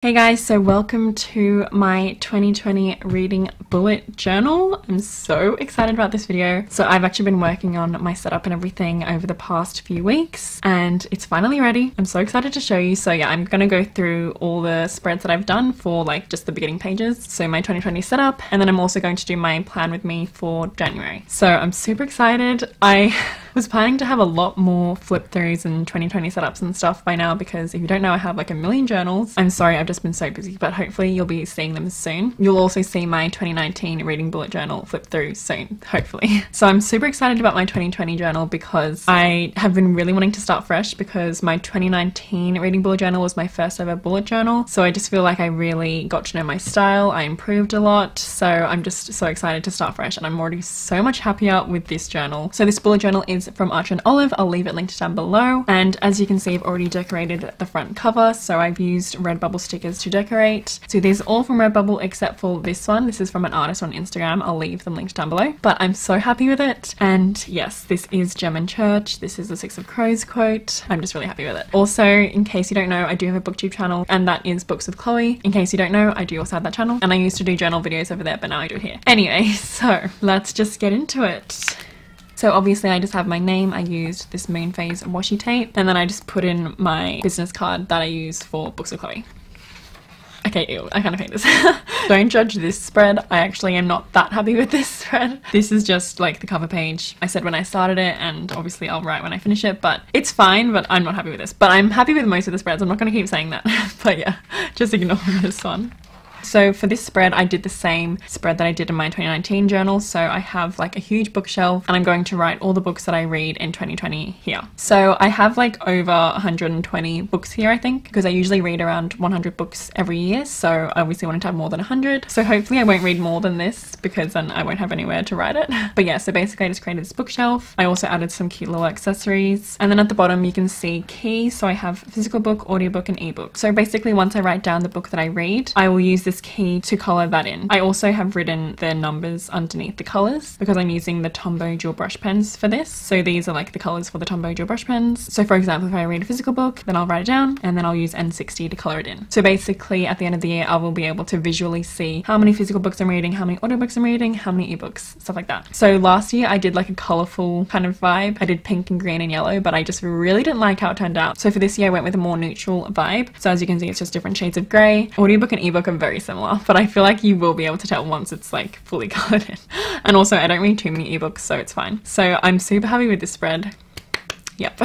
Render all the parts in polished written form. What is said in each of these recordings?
Hey guys, so welcome to my 2020 reading bullet journal. I'm so excited about this video. So I've actually been working on my setup and everything over the past few weeks and it's finally ready. I'm so excited to show you. So yeah, I'm gonna go through all the spreads that I've done for like just the beginning pages. So my 2020 setup, and then I'm also going to do my plan with me for January. So I'm super excited. I was planning to have a lot more flip throughs and 2020 setups and stuff by now because if you don't know, I have like a million journals. I'm sorry, I've just been so busy, but hopefully you'll be seeing them soon. You'll also see my 2019 reading bullet journal flip through soon, hopefully. So I'm super excited about my 2020 journal because I have been really wanting to start fresh because my 2019 reading bullet journal was my first ever bullet journal. So I just feel like I really got to know my style. I improved a lot. So I'm just so excited to start fresh and I'm already so much happier with this journal. So this bullet journal is from Archer & Olive. I'll leave it linked down below. And as you can see, I've already decorated the front cover. So I've used Redbubble stickers to decorate. So these are all from Redbubble except for this one. This is from an artist on Instagram. I'll leave them linked down below. But I'm so happy with it. And yes, this is Gem & Church. This is the Six of Crows quote. I'm just really happy with it. Also, in case you don't know, I do have a booktube channel and that is Books with Chloe. In case you don't know, I do also have that channel and I used to do journal videos over there, but now I do it here. Anyway, so let's just get into it. So obviously I just have my name. I used this moon phase washi tape and then I just put in my business card that I use for Books with Chloe. Okay, ew, I kind of hate this. Don't judge this spread. I actually am not that happy with this spread. This is just like the cover page. I said when I started it and obviously I'll write when I finish it, but it's fine, but I'm not happy with this. But I'm happy with most of the spreads. I'm not going to keep saying that. But yeah, just ignore this one. So for this spread, I did the same spread that I did in my 2019 journal. So I have like a huge bookshelf and I'm going to write all the books that I read in 2020 here. So I have like over 120 books here, I think, because I usually read around 100 books every year. So I obviously wanted to have more than 100. So hopefully I won't read more than this because then I won't have anywhere to write it. But yeah, so basically I just created this bookshelf. I also added some cute little accessories. And then at the bottom you can see key. So I have physical book, audiobook and ebook. So basically once I write down the book that I read, I will use this key to color that in. I also have written the numbers underneath the colors because I'm using the Tombow dual brush pens for this. So these are like the colors for the Tombow dual brush pens. So for example, if I read a physical book, then I'll write it down and then I'll use N60 to color it in. So basically at the end of the year, I will be able to visually see how many physical books I'm reading, how many audiobooks I'm reading, how many ebooks, stuff like that. So last year I did like a colorful kind of vibe. I did pink and green and yellow, but I just really didn't like how it turned out. So for this year I went with a more neutral vibe. So as you can see, it's just different shades of gray. Audiobook and ebook are very similar, but I feel like you will be able to tell once it's like fully colored in. And also I don't read too many ebooks, so it's fine. So I'm super happy with this spread. Yep.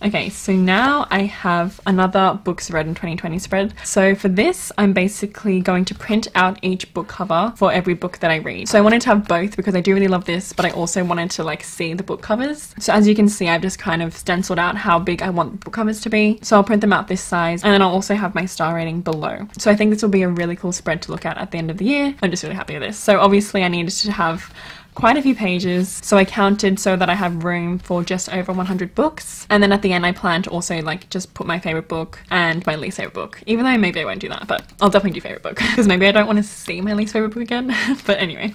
Okay, so now I have another books read in 2020 spread. So for this, I'm basically going to print out each book cover for every book that I read. So I wanted to have both because I do really love this, but I also wanted to like see the book covers. So as you can see, I've just kind of stenciled out how big I want the book covers to be. So I'll print them out this size and then I'll also have my star rating below. So I think this will be a really cool spread to look at the end of the year. I'm just really happy with this. So obviously I needed to have quite a few pages, so I counted so that I have room for just over 100 books, and then at the end I plan to also like just put my favorite book and my least favorite book, even though maybe I won't do that, but I'll definitely do favorite book because maybe I don't want to see my least favorite book again. But anyway,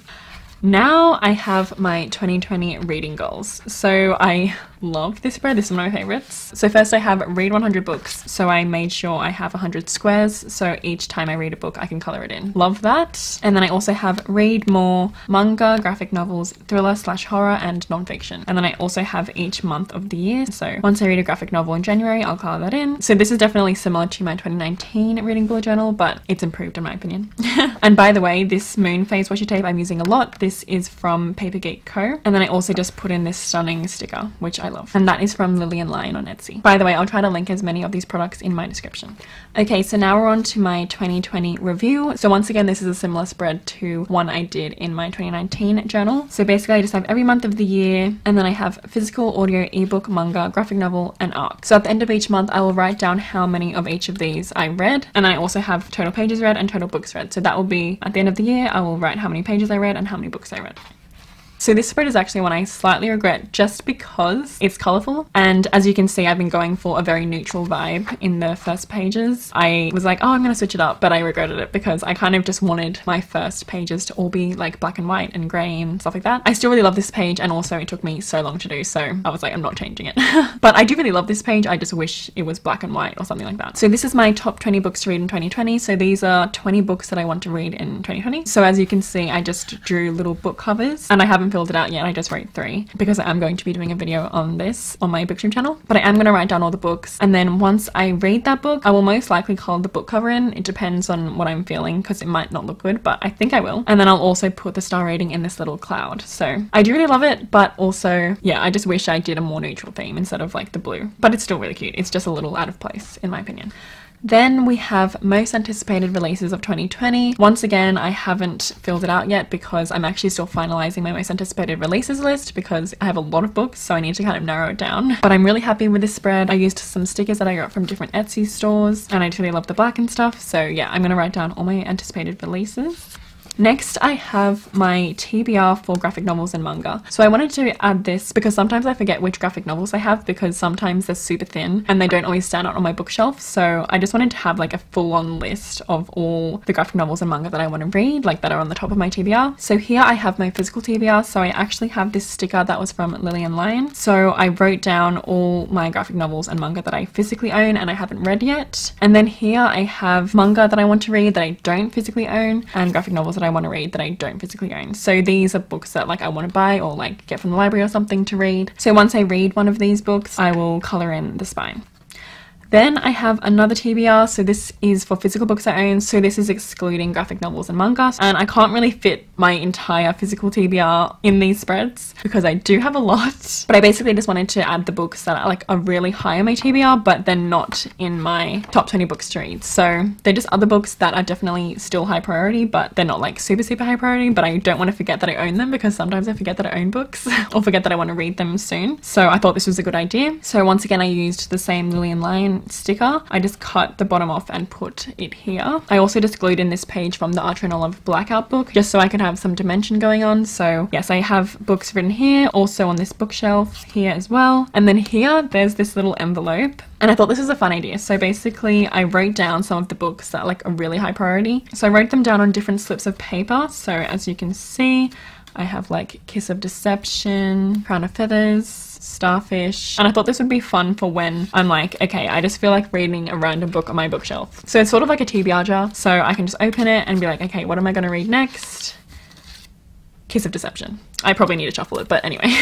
now I have my 2020 reading goals. So I love this spread. This is one of my favorites. So first I have read 100 books. So I made sure I have 100 squares. So each time I read a book, I can color it in. Love that. And then I also have read more manga, graphic novels, thriller/horror and non-fiction. And then I also have each month of the year. So once I read a graphic novel in January, I'll color that in. So this is definitely similar to my 2019 reading bullet journal, but it's improved in my opinion. And by the way, this moon phase washi tape I'm using a lot. This is from Paper Geek Co. And then I also just put in this stunning sticker, which I love. And that is from Lillian Lion on Etsy. By the way, I'll try to link as many of these products in my description. Okay, so now we're on to my 2020 review. So once again, this is a similar spread to one I did in my 2019 journal. So basically I just have every month of the year, and then I have physical, audio, ebook, manga, graphic novel, and art. So at the end of each month, I will write down how many of each of these I read. And then I also have total pages read and total books read. So that will be at the end of the year, I will write how many pages I read and how many books I read. So this spread is actually one I slightly regret just because it's colourful, and as you can see I've been going for a very neutral vibe in the first pages. I was like, oh, I'm gonna switch it up, but I regretted it because I kind of just wanted my first pages to all be like black and white and grey and stuff like that. I still really love this page, and also it took me so long to do, so I was like, I'm not changing it. But I do really love this page, I just wish it was black and white or something like that. So this is my top 20 books to read in 2020. So these are 20 books that I want to read in 2020. So as you can see, I just drew little book covers, and I haven't filled it out yet. I just wrote 3 because I am going to be doing a video on this on my booktube channel, but I am going to write down all the books, and then once I read that book I will most likely color the book cover in. It depends on what I'm feeling because it might not look good, but I think I will. And then I'll also put the star rating in this little cloud. So I do really love it, but also yeah, I just wish I did a more neutral theme instead of like the blue, but it's still really cute. It's just a little out of place in my opinion. Then we have most anticipated releases of 2020. Once again, I haven't filled it out yet because I'm actually still finalizing my most anticipated releases list because I have a lot of books, so I need to kind of narrow it down. But I'm really happy with this spread. I used some stickers that I got from different Etsy stores, and I just really love the black and stuff. So yeah, I'm gonna write down all my anticipated releases. Next, I have my TBR for graphic novels and manga. So I wanted to add this because sometimes I forget which graphic novels I have because sometimes they're super thin and they don't always stand out on my bookshelf. So I just wanted to have like a full-on list of all the graphic novels and manga that I want to read, like that are on the top of my TBR. So here I have my physical TBR. So I actually have this sticker that was from Lillian Lion. So I wrote down all my graphic novels and manga that I physically own and I haven't read yet. And then here I have manga that I want to read that I don't physically own, and graphic novels that I want to read that I don't physically own. So these are books that like I want to buy or like get from the library or something to read. So once I read one of these books, I will color in the spine. Then I have another TBR, so this is for physical books I own, so this is excluding graphic novels and manga, and I can't really fit my entire physical TBR in these spreads because I do have a lot, but I basically just wanted to add the books that are like are really high on my TBR but they're not in my top 20 books to read. So they're just other books that are definitely still high priority, but they're not like super high priority, but I don't want to forget that I own them because sometimes I forget that I own books or forget that I want to read them soon. So I thought this was a good idea. So once again, I used the same Lillian Lion sticker. I just cut the bottom off and put it here. I also just glued in this page from the Untitled Chapter Blackout book just so I could have some dimension going on. So yes, I have books written here, also on this bookshelf here as well. And then here there's this little envelope, and I thought this was a fun idea. So basically I wrote down some of the books that are like a really high priority. So I wrote them down on different slips of paper. So as you can see, I have like Kiss of Deception, Crown of Feathers, Starfish, and I thought this would be fun for when I'm like, okay, I just feel like reading a random book on my bookshelf. So it's sort of like a TBR jar, so I can just open it and be like, okay, what am I going to read next? Kiss of Deception. I probably need to shuffle it, but anyway.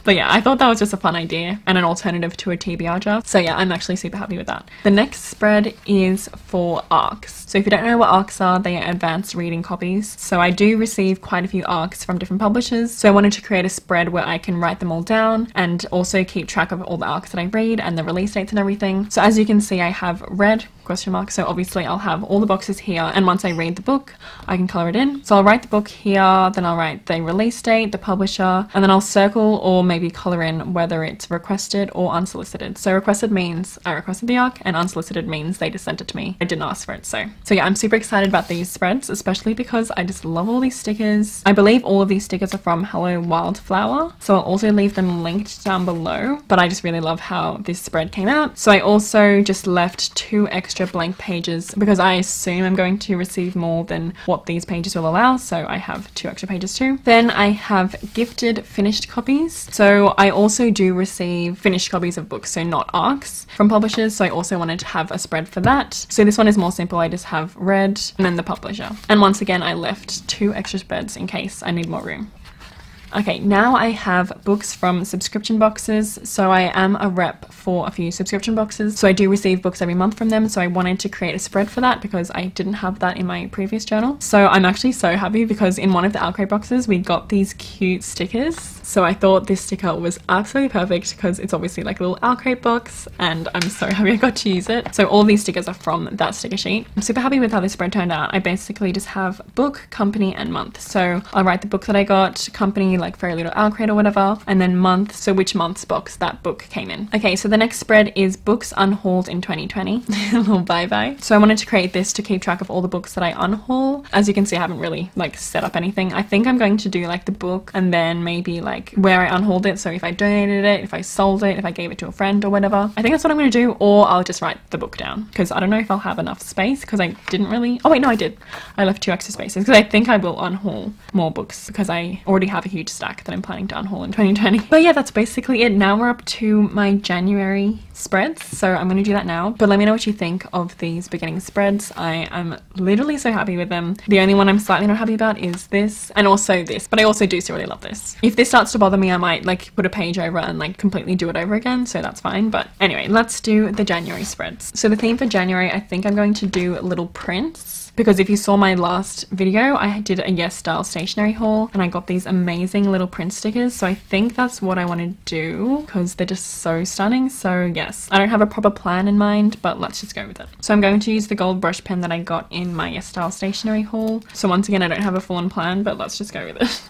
But yeah, I thought that was just a fun idea and an alternative to a TBR jar. So yeah, I'm actually super happy with that. The next spread is for ARCs. So if you don't know what ARCs are, they are advanced reading copies. So I do receive quite a few ARCs from different publishers. So I wanted to create a spread where I can write them all down and also keep track of all the ARCs that I read and the release dates and everything. So as you can see, I have red ? So obviously I'll have all the boxes here, and once I read the book, I can color it in. So I'll write the book here, then I'll write the release date, the publisher, and then I'll circle or maybe color in whether it's requested or unsolicited. So requested means I requested the ARC, and unsolicited means they just sent it to me. I didn't ask for it. So yeah, I'm super excited about these spreads, especially because I just love all these stickers. I believe all of these stickers are from Hello Wildflower, so I'll also leave them linked down below, but I just really love how this spread came out. So I also just left 2 extra blank pages because I assume I'm going to receive more than what these pages will allow, so I have 2 extra pages too. Then I have gifted finished copies. So I also do receive finished copies of books, so not ARCs from publishers, so I also wanted to have a spread for that. So this one is more simple. I just have red and then the publisher, and once again I left 2 extra spreads in case I need more room. Okay, now I have books from subscription boxes. So I am a rep for a few subscription boxes. So I do receive books every month from them. So I wanted to create a spread for that because I didn't have that in my previous journal. So I'm actually so happy because in one of the Alcrate boxes, we got these cute stickers. So I thought this sticker was absolutely perfect because it's obviously like a little Alcrate box, and I'm so happy I got to use it. So all these stickers are from that sticker sheet. I'm super happy with how this spread turned out. I basically just have book, company, and month. So I'll write the book that I got, company, like like very little allocated or whatever, and then month, so which month's box that book came in. Okay, so the next spread is books unhauled in 2020. A little bye-bye. So I wanted to create this to keep track of all the books that I unhaul. As you can see, I haven't really like set up anything. I think I'm going to do like the book and then maybe like where I unhauled it, so if I donated it, if I sold it, if I gave it to a friend or whatever. I think that's what I'm going to do, or I'll just write the book down, because I don't know if I'll have enough space, because I didn't really, oh wait, no I did. I left 2 extra spaces because I think I will unhaul more books because I already have a huge stack that I'm planning to unhaul in 2020. But yeah, that's basically it. Now we're up to my January spreads, so I'm going to do that now. But let me know what you think of these beginning spreads. I am literally so happy with them. The only one I'm slightly not happy about is this, and also this, but I also do still really love this. If this starts to bother me, I might like put a page over and like completely do it over again, so that's fine. But anyway, let's do the January spreads. So the theme for January, I think I'm going to do little prints, because if you saw my last video, I did a Yes Style stationery haul and I got these amazing little print stickers. So I think that's what I want to do because they're just so stunning. So yes, I don't have a proper plan in mind, but let's just go with it. So I'm going to use the gold brush pen that I got in my Yes Style stationery haul. So once again, I don't have a full-on plan, but let's just go with it.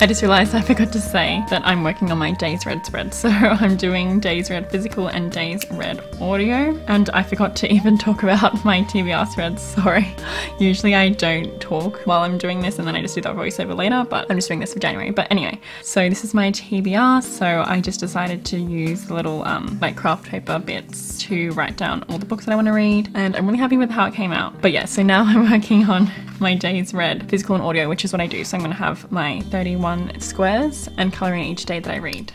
I just realized I forgot to say that I'm working on my Days Read spread. So I'm doing Days Read physical and Days Read audio. And I forgot to even talk about my TBR spreads, sorry. Usually I don't talk while I'm doing this and then I just do that voiceover later, but I'm just doing this for January. But anyway, so this is my TBR. So I just decided to use the little like craft paper bits to write down all the books that I want to read. And I'm really happy with how it came out. But yeah, so now I'm working on my Days Read physical and audio, which is what I do. So I'm going to have my 31 squares and colouring each day that I read.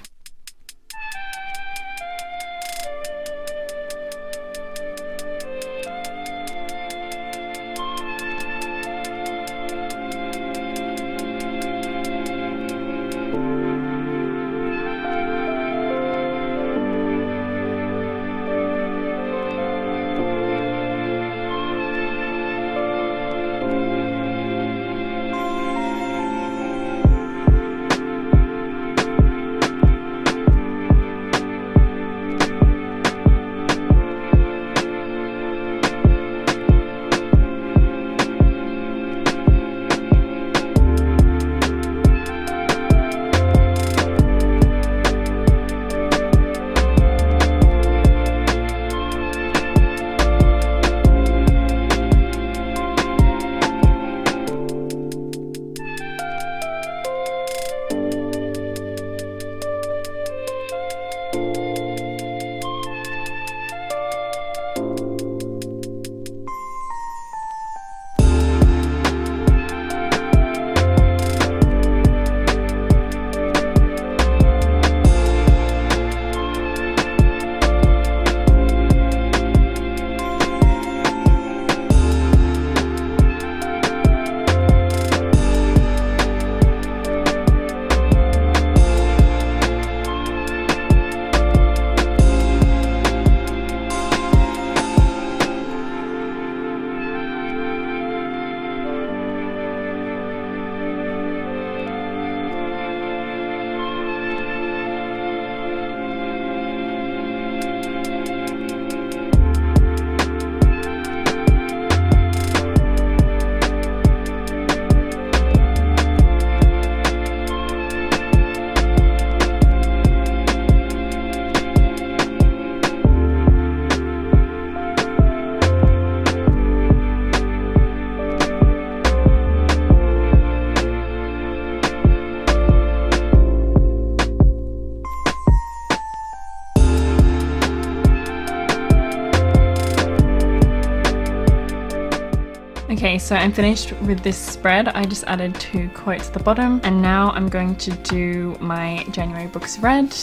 Okay, so I'm finished with this spread. I just added 2 quotes at the bottom, and now I'm going to do my January books read.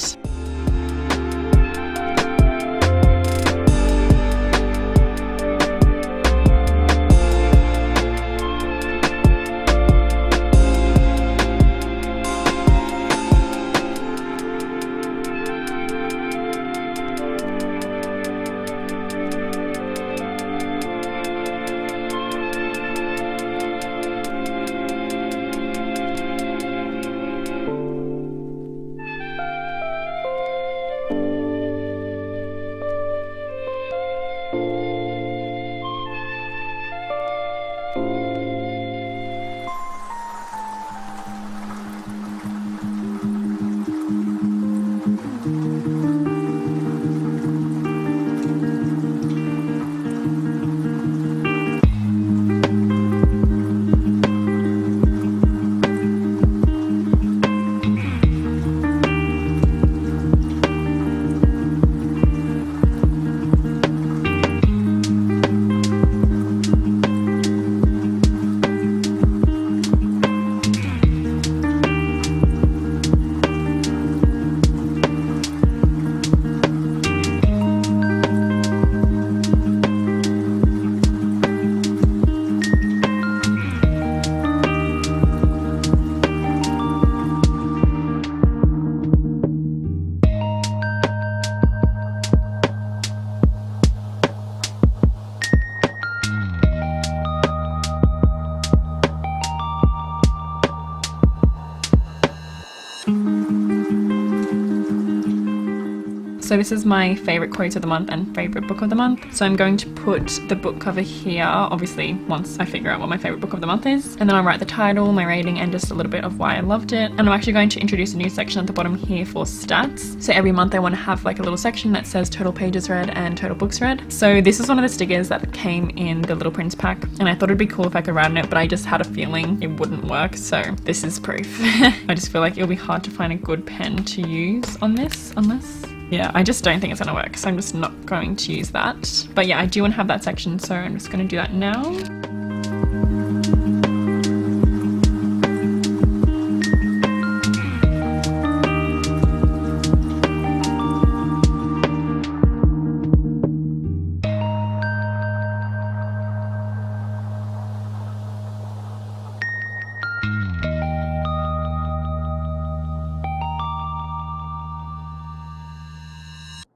So this is my favorite quote of the month and favorite book of the month. So I'm going to put the book cover here, obviously once I figure out what my favorite book of the month is, and then I'll write the title, my rating, and just a little bit of why I loved it. And I'm actually going to introduce a new section at the bottom here for stats. So every month I want to have like a little section that says total pages read and total books read. So this is one of the stickers that came in the Little Prince pack, and I thought it'd be cool if I could write on it, but I just had a feeling it wouldn't work, so this is proof. I just feel like it'll be hard to find a good pen to use on this, unless... yeah, I just don't think it's gonna work, so I'm just not going to use that. But yeah, I do want to have that section, so I'm just gonna do that now.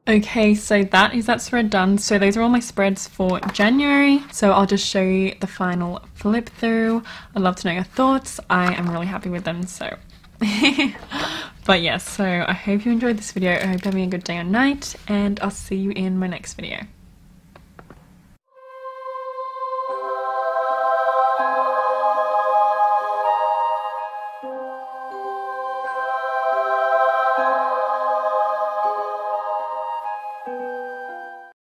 Okay, so that spread done. So those are all my spreads for January. So I'll just show you the final flip through. I'd love to know your thoughts. I am really happy with them, so. But yes, so I hope you enjoyed this video. I hope you're having a good day or night, and I'll see you in my next video.